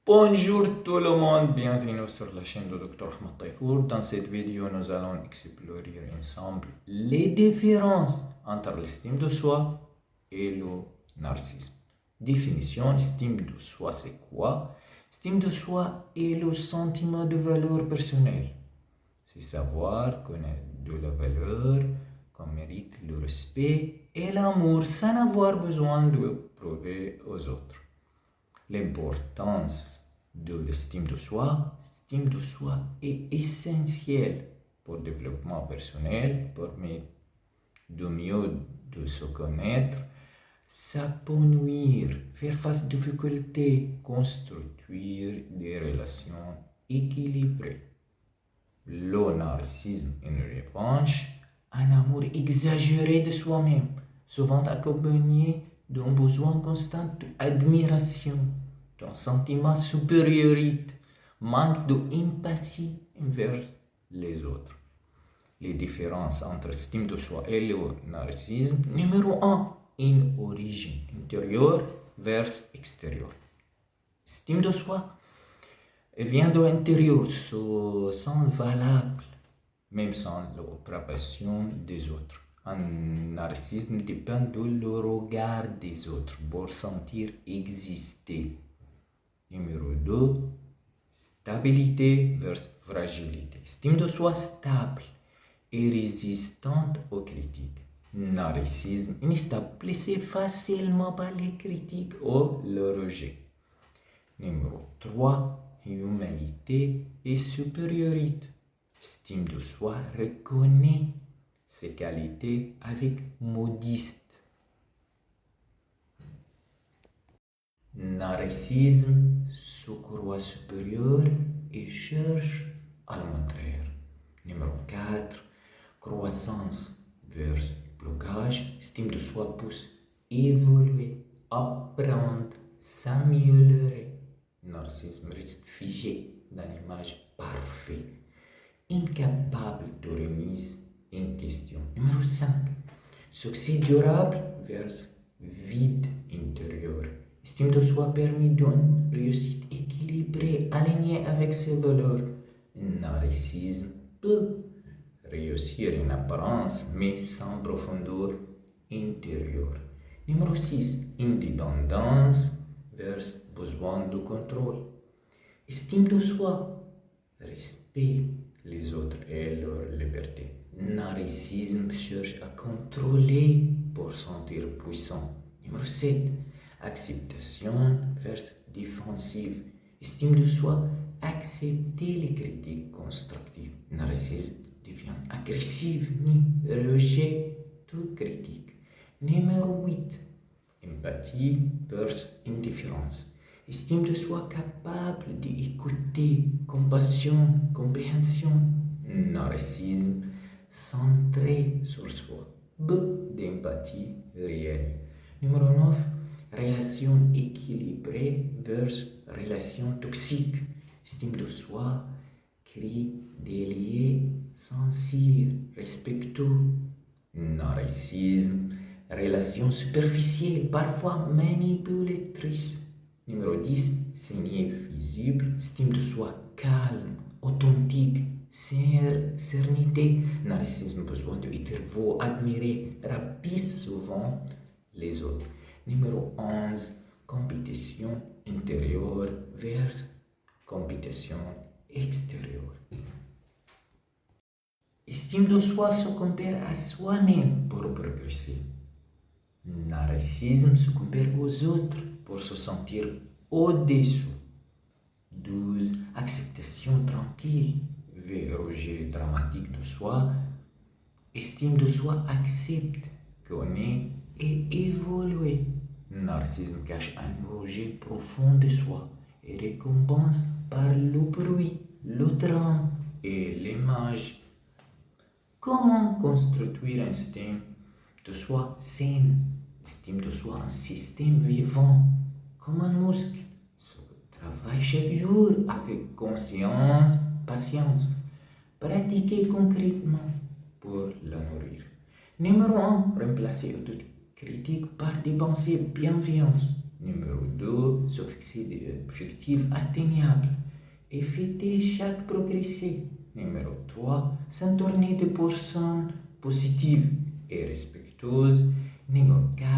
Bonjour tout le monde, bienvenue sur la chaîne de Dr Ahmed Taifour. Dans cette vidéo, nous allons explorer ensemble les différences entre l'estime de soi et le narcissisme. Définition, estime de soi, c'est quoi? Estime de soi est le sentiment de valeur personnelle. C'est savoir qu'on a de la valeur, qu'on mérite le respect et l'amour sans avoir besoin de prouver aux autres. L'importance de l'estime de soi est essentielle pour le développement personnel, permet de mieux de se connaître, s'épanouir, faire face aux difficultés, construire des relations équilibrées. Le narcissisme, en revanche, un amour exagéré de soi-même, souvent accompagné d'un besoin constant d'admiration, d'un sentiment de supériorité, manque d'empathie envers les autres. Les différences entre estime de soi et le narcissisme. Numéro 1, une origine intérieure versus extérieure. Estime de soi vient de l'intérieur, se sent valable, même sans l'approbation des autres. Un narcissisme dépend du regard des autres pour sentir exister. Numéro 2, stabilité versus fragilité. Estime de soi stable et résistante aux critiques. Narcissisme instable, blessé facilement par les critiques ou le rejet. Numéro 3, humanité et supériorité. Estime de soi reconnaît ses qualités avec modeste. Narcissisme se croit supérieur et cherche à le montrer. Numéro 4, croissance vers blocage. Estime de soi pousse évoluer, apprendre, s'améliorer. Narcissisme reste figé dans l'image parfaite, incapable de remise en question. Numéro 5, succès durable versus vide intérieur. Estime de soi permet d'une réussite équilibrée, alignée avec ses valeurs. Narcissisme peut réussir en apparence, mais sans profondeur intérieure. Numéro 6, indépendance versus besoin de contrôle. Estime de soi, respect les autres et leur liberté. Narcissisme cherche à contrôler pour sentir puissant. Numéro 7, acceptation versus défensive. Estime de soi, accepter les critiques constructives. Narcissisme devient agressif ni rejet toute critique. Numéro 8, empathie versus indifférence. Estime de soi capable d'écouter, compassion, compréhension. Narcissisme centré sur soi. Peu d'empathie réelle. Numéro 9, relation équilibrée versus relation toxique. Estime de soi crée des liens sincères, respectueux. Narcissisme, relation superficielle, parfois manipulatrice. Numéro 10, signe visible, estime de soi calme, authentique, sérénité. Narcissisme, besoin d'être vu, admiré, rapide souvent les autres. Numéro 11, compétition intérieure vers compétition extérieure. Estime de soi se compare à soi-même pour progresser. Narcissisme se compare aux autres pour se sentir au-dessous. 12. Acceptation tranquille, rejet dramatique de soi. Estime de soi accepte, connaît et évolue. Narcissisme cache un rejet profond de soi et récompense par le bruit, le drame et l'image. Comment construire un estime de soi saine? L'estime de soi, un système vivant, comme un muscle. Travaille chaque jour avec conscience, patience. Pratiquez concrètement pour la nourrir. Numéro 1, remplacez toute critique par des pensées bienveillantes. Numéro 2, se fixer des objectifs atteignables et fêter chaque progressé. Numéro 3, s'entourer de personnes positives et respectueuses. Numéro 4,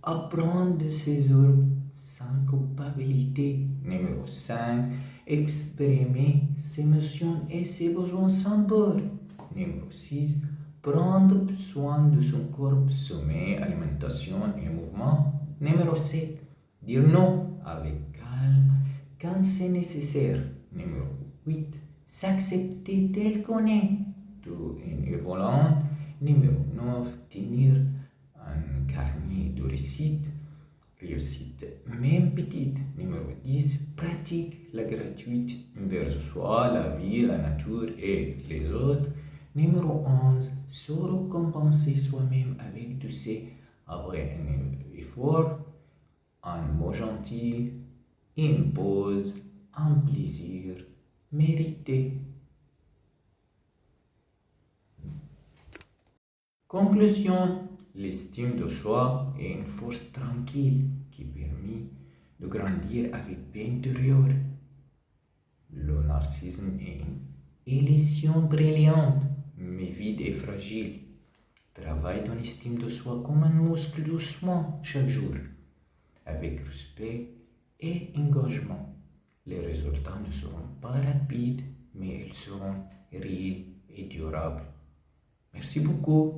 apprendre de ses erreurs sans culpabilité. Numéro 5, exprimer ses émotions et ses besoins sans peur. Numéro 6, prendre soin de son corps, sommeil, alimentation et mouvement. Numéro 7, dire non avec calme quand c'est nécessaire. Numéro 8, s'accepter tel qu'on est, tout en évoluant. Numéro 9, tenir un carnet de réussite, même petite. Numéro 10, pratique la gratitude envers soi, la vie, la nature et les autres. Numéro 11, se récompenser soi-même avec douceur après un effort, un mot gentil, une pause, un plaisir mérité. Conclusion, l'estime de soi est une force tranquille qui permet de grandir avec paix intérieure. Le narcissisme est une illusion brillante, mais vide et fragile. Travaille ton estime de soi comme un muscle doucement chaque jour, avec respect et engagement. Les résultats ne seront pas rapides, mais ils seront réels et durables. Merci beaucoup.